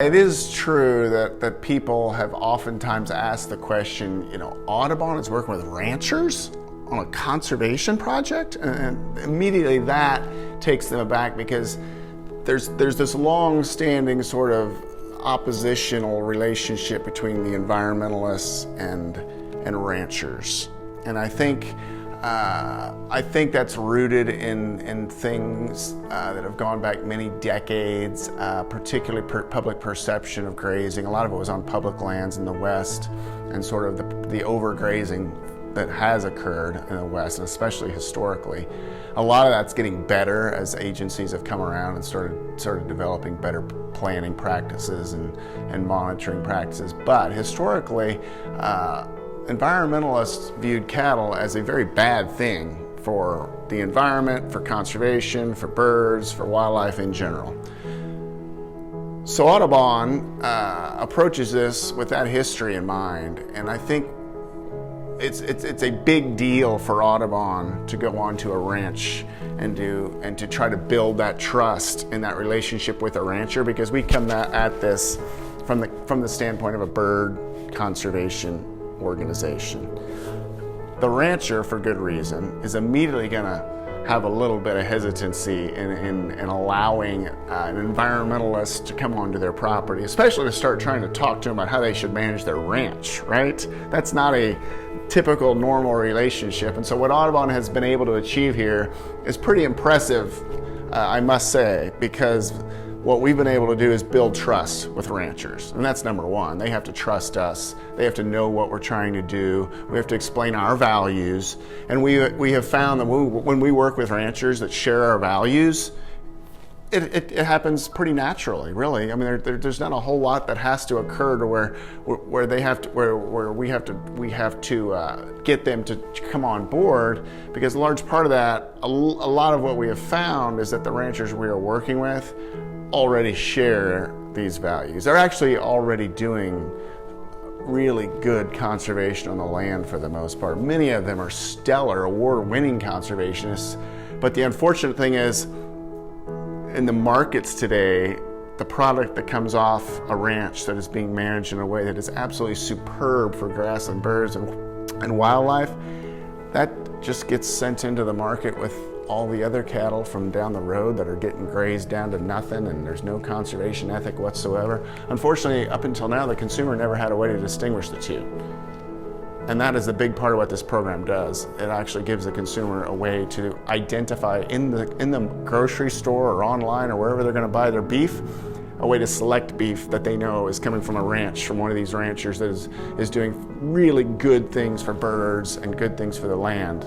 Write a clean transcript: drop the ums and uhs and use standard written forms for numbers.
It is true that people have oftentimes asked the question, Audubon is working with ranchers on a conservation project? And immediately that takes them aback, because there's this long-standing sort of oppositional relationship between the environmentalists and ranchers. And I think that's rooted in things that have gone back many decades, particularly public perception of grazing. A lot of it was on public lands in the West, and sort of the overgrazing that has occurred in the West, and especially historically. A lot of that's getting better as agencies have come around and started developing better planning practices and monitoring practices. But historically, environmentalists viewed cattle as a very bad thing for the environment, for conservation, for birds, for wildlife in general. So Audubon approaches this with that history in mind, and I think it's a big deal for Audubon to go onto a ranch and to try to build that trust in that relationship with a rancher, because we come at this from the standpoint of a bird conservation organization. The rancher, for good reason, is immediately going to have a little bit of hesitancy in allowing an environmentalist to come onto their property, especially to start trying to talk to them about how they should manage their ranch, right? That's not a typical normal relationship. And so what Audubon has been able to achieve here is pretty impressive, I must say, because what we've been able to do is build trust with ranchers, and that's number one. They have to trust us. They have to know what we're trying to do. We have to explain our values, and we have found that when we work with ranchers that share our values, it happens pretty naturally, really. I mean, there's not a whole lot that has to occur to where we have to get them to come on board, because a large part of that, a lot of what we have found is that the ranchers we are working with already share these values. They're actually already doing really good conservation on the land for the most part. Many of them are stellar, award-winning conservationists, but the unfortunate thing is, in the markets today, the product that comes off a ranch that is being managed in a way that is absolutely superb for grassland birds and wildlife, that just gets sent into the market with all the other cattle from down the road that are getting grazed down to nothing, and there's no conservation ethic whatsoever. Unfortunately, up until now, the consumer never had a way to distinguish the two. And that is a big part of what this program does. It actually gives the consumer a way to identify in the grocery store or online or wherever they're going to buy their beef, a way to select beef that they know is coming from a ranch, from one of these ranchers that is doing really good things for birds and good things for the land.